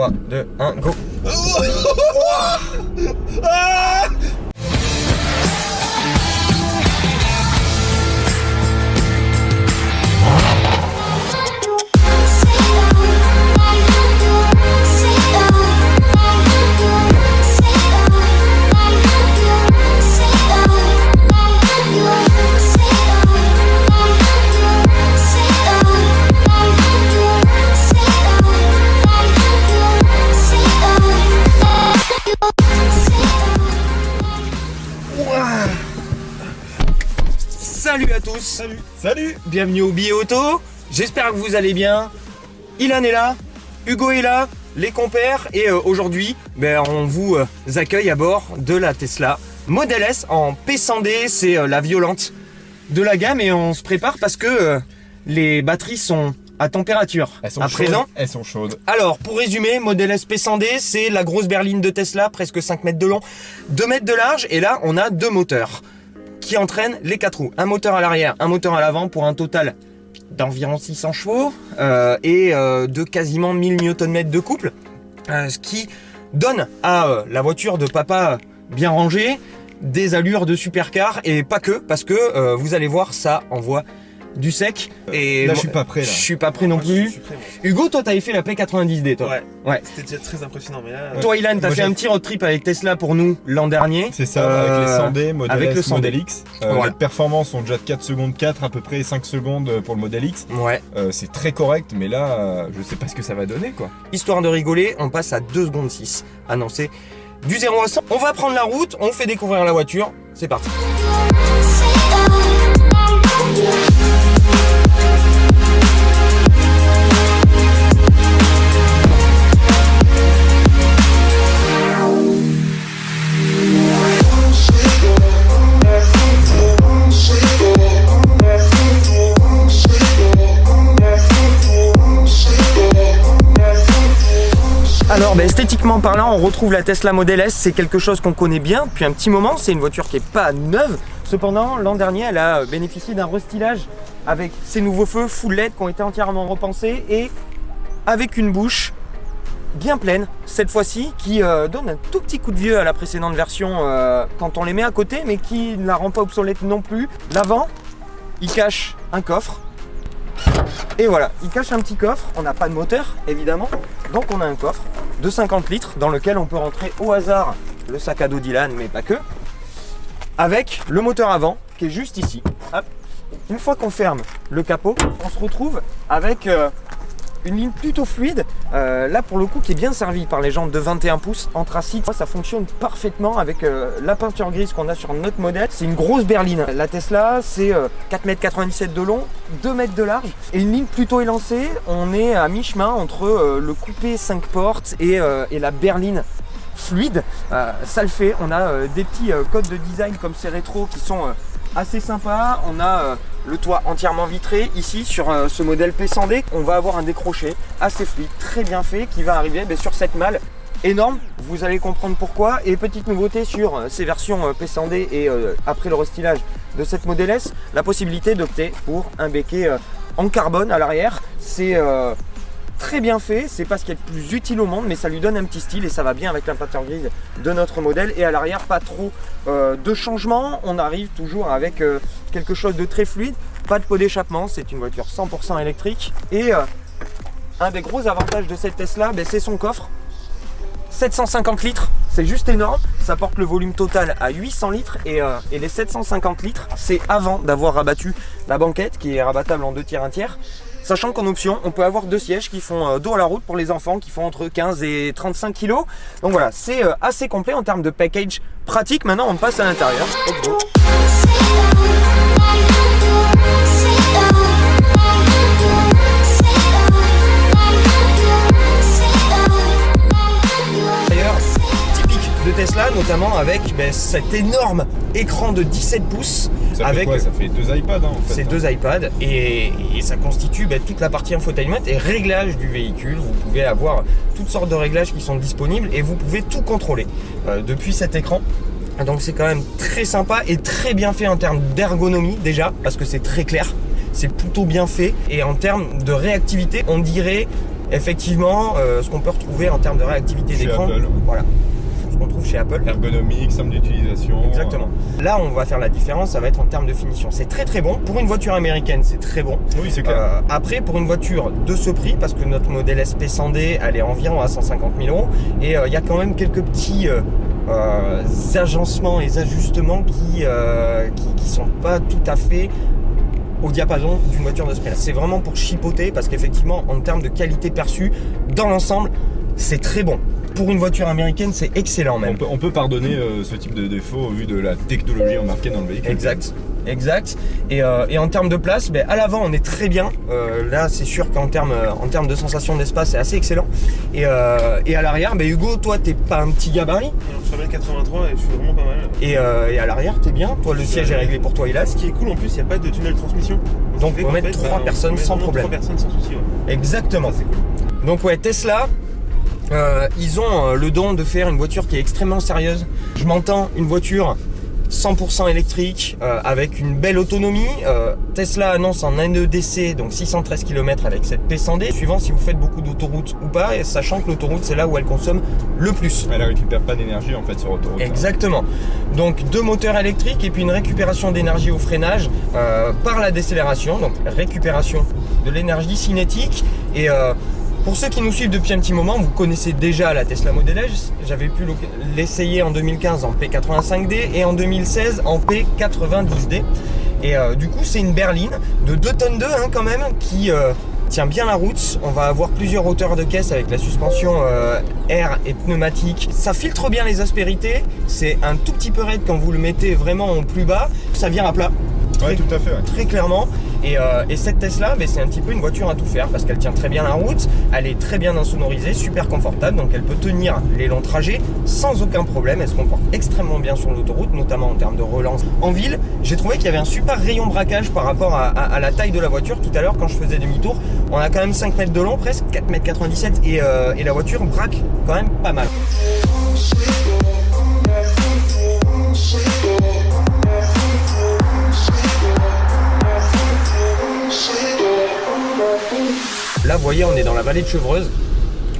3, 2, 1, go. Salut à tous. Salut. Bienvenue au Billet Auto. J'espère que vous allez bien. Ilan est là, Hugo est là, les compères. Et aujourd'hui, on vous accueille à bord de la Tesla Model S en P100D. C'est la violente de la gamme et on se prépare parce que les batteries sont à température. Elles sont à chaudes. présent. Elles sont chaudes. Alors, pour résumer, Model S P100D, c'est la grosse berline de Tesla, presque 5 mètres de long, 2 mètres de large. Et là, on a deux moteurs qui entraînent les 4 roues. Un moteur à l'arrière, un moteur à l'avant pour un total d'environ 600 chevaux et de quasiment 1000 Nm de couple. Ce qui donne à la voiture de papa bien rangée des allures de supercar et pas que, parce que vous allez voir, ça envoie du sec. Et là, je suis pas prêt. Là. Je suis pas prêt non plus. Je suis prêt, moi. Hugo, toi, t'avais fait la P90D, toi. Ouais. C'était déjà très impressionnant, mais là. Toi, Ilan, t'as Moi, fait un petit road trip avec Tesla pour nous l'an dernier. C'est ça, avec les 100D, Model avec le S, 100D. Model X. Voilà. Les performances sont déjà de 4 secondes 4, à peu près 5 secondes pour le Model X. Ouais. C'est très correct, mais là, je sais pas ce que ça va donner, quoi. Histoire de rigoler, on passe à 2 secondes 6. Annoncé du 0 à 100. On va prendre la route, on fait découvrir la voiture. C'est parti. Alors esthétiquement parlant, on retrouve la Tesla Model S, c'est quelque chose qu'on connaît bien depuis un petit moment, c'est une voiture qui n'est pas neuve. Cependant, l'an dernier, elle a bénéficié d'un restylage avec ses nouveaux feux full LED qui ont été entièrement repensés et avec une bouche bien pleine, cette fois-ci, qui donne un tout petit coup de vieux à la précédente version quand on les met à côté, mais qui ne la rend pas obsolète non plus. L'avant, il cache un coffre. Et voilà, il cache un petit coffre, on n'a pas de moteur évidemment, donc on a un coffre de 50 litres dans lequel on peut rentrer au hasard le sac à dos d'Ilan, mais pas que, avec le moteur avant qui est juste ici. Hop. Une fois qu'on ferme le capot, on se retrouve avec une ligne plutôt fluide, là pour le coup qui est bien servie par les jantes de 21 pouces anthracite. Ça fonctionne parfaitement avec la peinture grise qu'on a sur notre modèle. C'est une grosse berline. La Tesla, c'est 4,97 m de long, 2 mètres de large et une ligne plutôt élancée. On est à mi-chemin entre le coupé 5 portes et la berline fluide. Ça le fait. On a des petits codes de design comme ces rétros qui sont assez sympa. On a le toit entièrement vitré ici sur ce modèle P100D. On va avoir un décroché assez fluide, très bien fait, qui va arriver sur cette malle énorme. Vous allez comprendre pourquoi. Et petite nouveauté sur ces versions P100D et après le restylage de cette Model S, la possibilité d'opter pour un béquet en carbone à l'arrière. C'est très bien fait, c'est pas ce qui est le plus utile au monde, mais ça lui donne un petit style et ça va bien avec la peinture grise de notre modèle. Et à l'arrière, pas trop de changements, on arrive toujours avec quelque chose de très fluide, pas de pot d'échappement, c'est une voiture 100% électrique. Et un des gros avantages de cette Tesla, c'est son coffre, 750 litres, c'est juste énorme, ça porte le volume total à 800 litres et les 750 litres, c'est avant d'avoir rabattu la banquette qui est rabattable en 2 tiers 1 tiers. Sachant qu'en option, on peut avoir 2 sièges qui font dos à la route pour les enfants, qui font entre 15 et 35 kg. Donc voilà, c'est assez complet en termes de package pratique. Maintenant, on passe à l'intérieur. Let's go. D'ailleurs, typique de Tesla, notamment avec cet énorme écran de 17 pouces. Ça fait avec quoi? Ça fait 2 iPads en fait. C'est 2 iPads et ça constitue toute la partie infotainment et réglage du véhicule. Vous pouvez avoir toutes sortes de réglages qui sont disponibles et vous pouvez tout contrôler depuis cet écran. Donc c'est quand même très sympa et très bien fait en termes d'ergonomie déjà, parce que c'est très clair, c'est plutôt bien fait. Et en termes de réactivité, on dirait effectivement ce qu'on peut retrouver en termes de réactivité Chez d'écran. Apple. Voilà. Ce qu'on trouve chez Apple. Ergonomique, simple d'utilisation. Exactement. Là, on va faire la différence, ça va être en termes de finition. C'est très très bon. Pour une voiture américaine, c'est très bon. Oui, c'est clair. Après, pour une voiture de ce prix, parce que notre modèle SP100D, elle est environ à 150 000 €, et il y a quand même quelques petits agencements et ajustements qui sont pas tout à fait au diapason d'une voiture de ce prix-là. C'est vraiment pour chipoter, parce qu'effectivement, en termes de qualité perçue, dans l'ensemble, c'est très bon. Pour une voiture américaine, c'est excellent même. On peut pardonner ce type de défaut au vu de la technologie embarquée dans le véhicule. Exact. Et en termes de place, à l'avant, on est très bien. Là, c'est sûr qu'en termes de sensation d'espace, c'est assez excellent. Et à l'arrière, Hugo, toi, t'es pas un petit gabarit. Alors, je fais 1m83 et je suis vraiment pas mal. Et à l'arrière, t'es bien. Toi, le siège est réglé pour toi, il a. Ce qui est cool en plus, il n'y a pas de tunnel de transmission. Donc, on peut mettre 3 personnes sans problème. 3 personnes sans souci. Ouais. Exactement. Ça, c'est cool. Donc, ouais, Tesla. Ils ont le don de faire une voiture qui est extrêmement sérieuse. Je m'entends, une voiture 100% électrique avec une belle autonomie. Tesla annonce en NEDC, donc 613 km avec cette P100D, suivant si vous faites beaucoup d'autoroute ou pas, et sachant que l'autoroute, c'est là où elle consomme le plus. Elle ne récupère pas d'énergie en fait sur autoroute. Exactement. Donc 2 moteurs électriques et puis une récupération d'énergie au freinage par la décélération, donc récupération de l'énergie cinétique. Et pour ceux qui nous suivent depuis un petit moment, vous connaissez déjà la Tesla Model S. J'avais pu l'essayer en 2015 en P85D et en 2016 en P90D. Et du coup, c'est une berline de 2 tonnes 2 quand même qui tient bien la route. On va avoir plusieurs hauteurs de caisse avec la suspension air et pneumatique. Ça filtre bien les aspérités. C'est un tout petit peu raide quand vous le mettez vraiment en plus bas. Ça vient à plat. Oui, tout à fait. Ouais. Très clairement. Et cette Tesla, c'est un petit peu une voiture à tout faire parce qu'elle tient très bien la route, elle est très bien insonorisée, super confortable, donc elle peut tenir les longs trajets sans aucun problème. Elle se comporte extrêmement bien sur l'autoroute, notamment en termes de relance. En ville, j'ai trouvé qu'il y avait un super rayon braquage par rapport à la taille de la voiture. Tout à l'heure, quand je faisais demi-tour, on a quand même 5 mètres de long, presque 4,97 m et la voiture braque quand même pas mal. Là, vous voyez, on est dans la vallée de Chevreuse.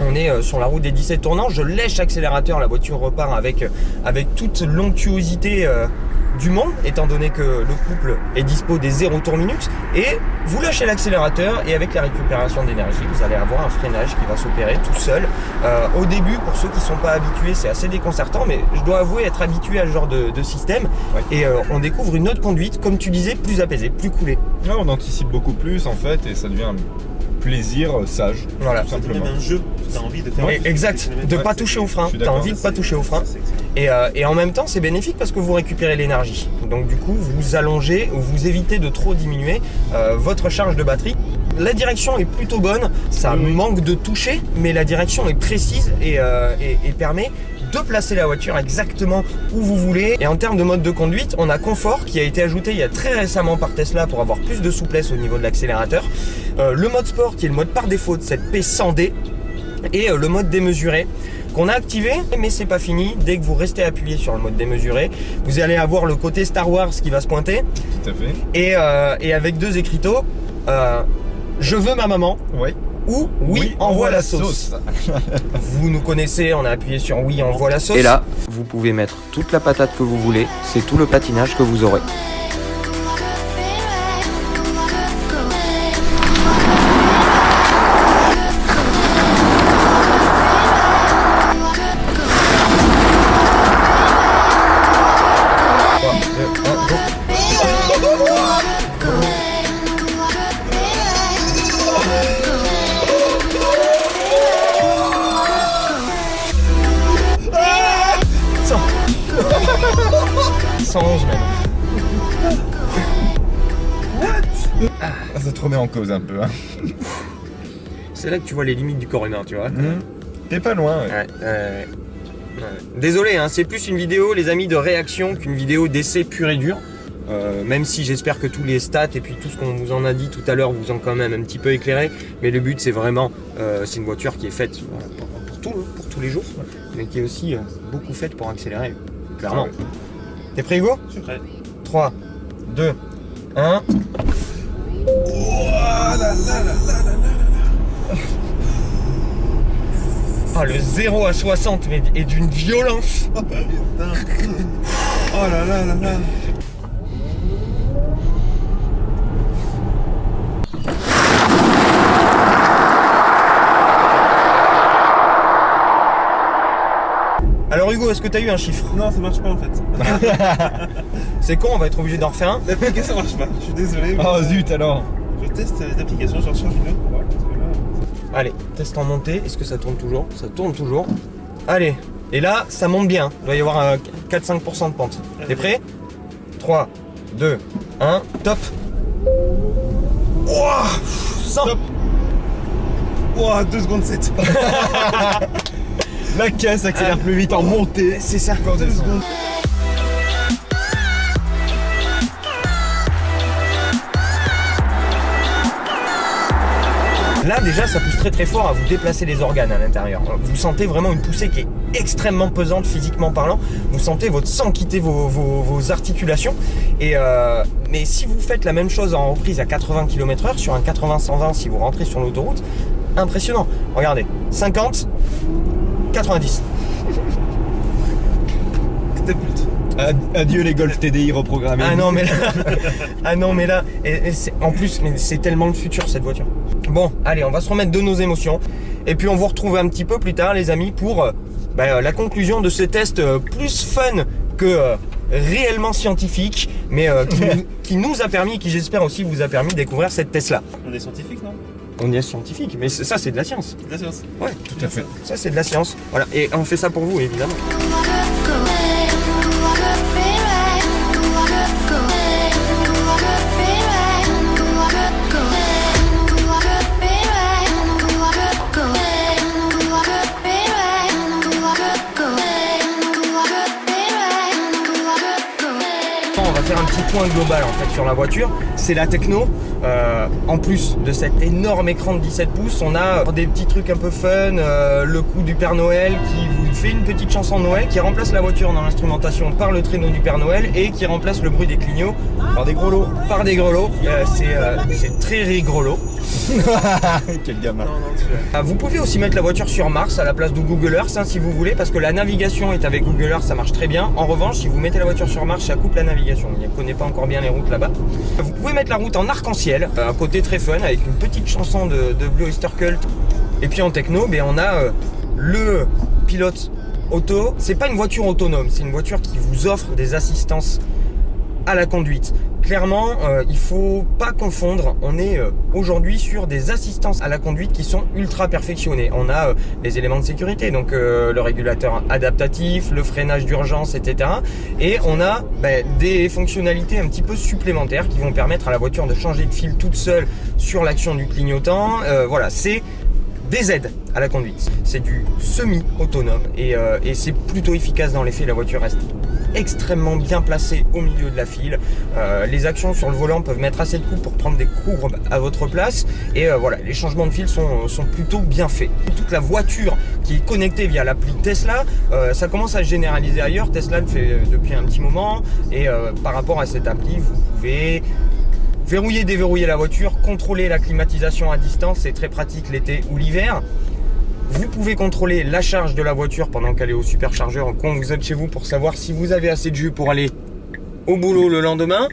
On est sur la route des 17 tournants. Je lèche l'accélérateur. La voiture repart avec toute l'onctuosité du monde, étant donné que le couple est dispo des 0 tours minutes. Et vous lâchez l'accélérateur et avec la récupération d'énergie, vous allez avoir un freinage qui va s'opérer tout seul. Au début, pour ceux qui ne sont pas habitués, c'est assez déconcertant, mais je dois avouer être habitué à ce genre de système. Ouais. Et on découvre une autre conduite, comme tu disais, plus apaisée, plus coolée. Là, on anticipe beaucoup plus en fait et ça devient un plaisir sage, voilà, tout simplement. C'est même un jeu, tu as envie de faire. Oui, exact, de ne pas toucher au frein. Tu as envie de ne pas toucher au frein. Et en même temps, c'est bénéfique parce que vous récupérez l'énergie. Donc du coup, vous allongez ou vous évitez de trop diminuer votre charge de batterie. La direction est plutôt bonne, ça manque de toucher, mais la direction est précise et permet de placer la voiture exactement où vous voulez. Et en termes de mode de conduite, on a confort qui a été ajouté il y a très récemment par Tesla pour avoir plus de souplesse au niveau de l'accélérateur. Le mode sport qui est le mode par défaut de cette P100D et le mode démesuré qu'on a activé, mais c'est pas fini. Dès que vous restez appuyé sur le mode démesuré, vous allez avoir le côté Star Wars qui va se pointer. Tout à fait. Et avec 2 écriteaux, je veux ma maman. Oui. Ou oui, envoie la sauce. Vous nous connaissez, on a appuyé sur oui, envoie la sauce. Et là, vous pouvez mettre toute la patate que vous voulez. C'est tout le patinage que vous aurez. Ça te remet en cause un peu. Hein. C'est là que tu vois les limites du corps humain, tu vois. T'es pas loin. Ouais. Désolé, hein, c'est plus une vidéo, les amis, de réaction qu'une vidéo d'essai pur et dur. Même si j'espère que tous les stats et puis tout ce qu'on vous en a dit tout à l'heure vous ont quand même un petit peu éclairé. Mais le but, c'est vraiment, c'est une voiture qui est faite pour tous les jours, mais qui est aussi beaucoup faite pour accélérer, clairement. Ouais. T'es prêt, Hugo? Je suis prêt. 3, 2, 1. Ah, le 0 à 60 mais est d'une violence. Oh putain. Oh là là là là. Alors Hugo, est-ce que t'as eu un chiffre? Non, ça marche pas en fait. C'est con, on va être obligé d'en refaire un. L'application marche pas, je suis désolé. Oh zut alors. Je teste l'application, je recharge une autre pour voir. Parce que là, Allez, test en montée, est-ce que ça tourne toujours? Ça tourne toujours. Allez, et là, ça monte bien. Il doit y avoir 4-5% de pente. T'es prêt? 3, 2, 1, top. Ouah, 100. Top. Ouah, 2 secondes 7. La caisse accélère plus vite en montée. C'est ça. 2 secondes. Là déjà ça pousse très très fort à vous déplacer les organes à l'intérieur. Vous sentez vraiment une poussée qui est extrêmement pesante physiquement parlant. Vous sentez votre sang quitter vos articulations. Mais si vous faites la même chose en reprise à 80 km/h, sur un 80-120 si vous rentrez sur l'autoroute, impressionnant. Regardez, 50, 90. Catapulte. Adieu les Golf TDI reprogrammés. Ah non mais là, en plus mais c'est tellement le futur cette voiture. Bon, allez, on va se remettre de nos émotions et puis on vous retrouve un petit peu plus tard les amis pour la conclusion de ce test plus fun que réellement scientifique, mais qui nous a permis, qui j'espère aussi vous a permis de découvrir cette Tesla. On est scientifique, non? On est scientifique, mais ça c'est de la science. La science. Ouais, Tout à fait. ça c'est de la science. Voilà, et on fait ça pour vous évidemment. On va faire un petit point global en fait sur la voiture, c'est la techno. En plus de cet énorme écran de 17 pouces, on a des petits trucs un peu fun, le coup du Père Noël qui vous fait une petite chanson de Noël qui remplace la voiture dans l'instrumentation par le traîneau du Père Noël et qui remplace le bruit des clignots Par des gros lots. par des grelots. C'est très rigolo. Quel gamin. Non, tu Vous pouvez aussi mettre la voiture sur Mars à la place de Google Earth si vous voulez, parce que la navigation est avec Google Earth, ça marche très bien. En revanche, si vous mettez la voiture sur Mars, ça coupe la navigation. Il ne connaît pas encore bien les routes là-bas. Vous pouvez mettre la route en arc-en-ciel, un côté très fun avec une petite chanson de Blue Oyster Cult. Et puis en techno, on a le pilote auto. C'est pas une voiture autonome, c'est une voiture qui vous offre des assistances à la conduite. Clairement, il faut pas confondre. On est aujourd'hui sur des assistances à la conduite qui sont ultra perfectionnées. On a les éléments de sécurité, donc le régulateur adaptatif, le freinage d'urgence, etc. Et on a des fonctionnalités un petit peu supplémentaires qui vont permettre à la voiture de changer de fil toute seule sur l'action du clignotant. Voilà, c'est des aides à la conduite. C'est du semi-autonome et c'est plutôt efficace dans les faits. La voiture reste extrêmement bien placée au milieu de la file. Les actions sur le volant peuvent mettre assez de coups pour prendre des courbes à votre place. Et voilà, les changements de fil sont plutôt bien faits. Toute la voiture qui est connectée via l'appli Tesla, ça commence à se généraliser ailleurs. Tesla le fait depuis un petit moment. Et par rapport à cette appli, vous pouvez verrouiller, déverrouiller la voiture, contrôler la climatisation à distance, c'est très pratique l'été ou l'hiver. Vous pouvez contrôler la charge de la voiture pendant qu'elle est au superchargeur quand vous êtes chez vous pour savoir si vous avez assez de jus pour aller au boulot le lendemain.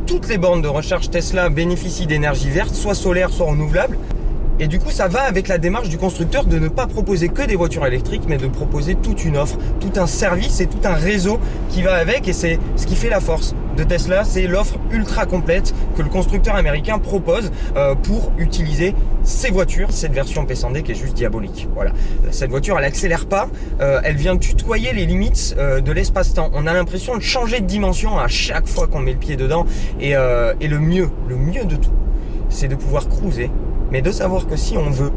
Toutes les bornes de recharge Tesla bénéficient d'énergie verte, soit solaire, soit renouvelable. Et du coup, ça va avec la démarche du constructeur de ne pas proposer que des voitures électriques, mais de proposer toute une offre, tout un service et tout un réseau qui va avec. Et c'est ce qui fait la force de Tesla, c'est l'offre ultra complète que le constructeur américain propose pour utiliser ses voitures. Cette version P100D qui est juste diabolique. Voilà, cette voiture, elle accélère pas, elle vient tutoyer les limites de l'espace-temps. On a l'impression de changer de dimension à chaque fois qu'on met le pied dedans. Et le mieux de tout, c'est de pouvoir cruiser. Mais de savoir que si on veut,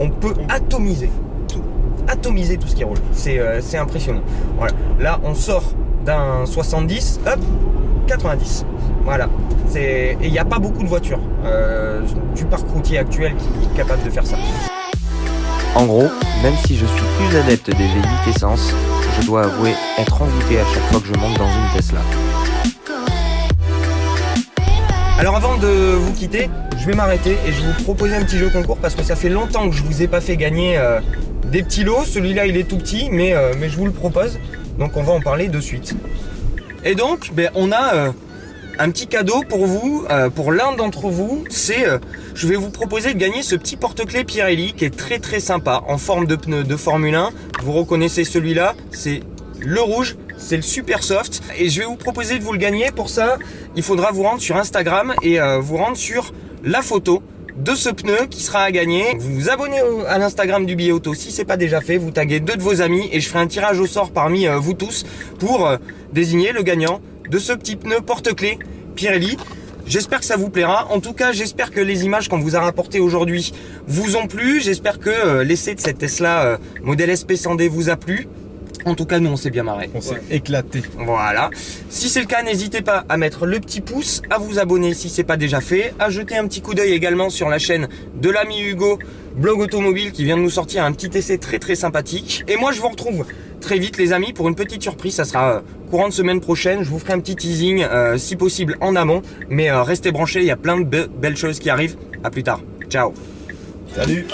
on peut atomiser tout ce qui roule. C'est impressionnant. Voilà. Là, on sort d'un 70, hop, 90. Voilà. Et il n'y a pas beaucoup de voitures du parc routier actuel qui est capable de faire ça. En gros, même si je suis plus adepte des V8 essence, je dois avouer être envoûté à chaque fois que je monte dans une Tesla. Alors avant de vous quitter, je je vais m'arrêter et je vais vous proposer un petit jeu concours parce que ça fait longtemps que je vous ai pas fait gagner des petits lots. Celui-là il est tout petit mais je vous le propose, donc on va en parler de suite. Et donc on a un petit cadeau pour vous, pour l'un d'entre vous, c'est je vais vous proposer de gagner ce petit porte-clés Pirelli qui est très très sympa en forme de pneu de Formule 1. Vous reconnaissez celui-là, c'est le rouge, c'est le super soft et je vais vous proposer de vous le gagner. Pour ça, il faudra vous rendre sur Instagram et vous rendre sur la photo de ce pneu qui sera à gagner. Vous vous abonnez à l'Instagram du Billet Auto si c'est pas déjà fait, vous taguez 2 de vos amis et je ferai un tirage au sort parmi vous tous pour désigner le gagnant de ce petit pneu porte-clés Pirelli. J'espère que ça vous plaira. En tout cas, j'espère que les images qu'on vous a rapportées aujourd'hui vous ont plu. J'espère que l'essai de cette Tesla modèle SP100D vous a plu. En tout cas, nous, on s'est bien marré. On s'est éclaté. Voilà. Si c'est le cas, n'hésitez pas à mettre le petit pouce, à vous abonner si c'est pas déjà fait, à jeter un petit coup d'œil également sur la chaîne de l'ami Hugo, Blog Automobile, qui vient de nous sortir un petit essai très très sympathique. Et moi, je vous retrouve très vite, les amis, pour une petite surprise. Ça sera courant de semaine prochaine. Je vous ferai un petit teasing, si possible en amont. Mais restez branchés, il y a plein de belles choses qui arrivent. À plus tard. Ciao. Salut.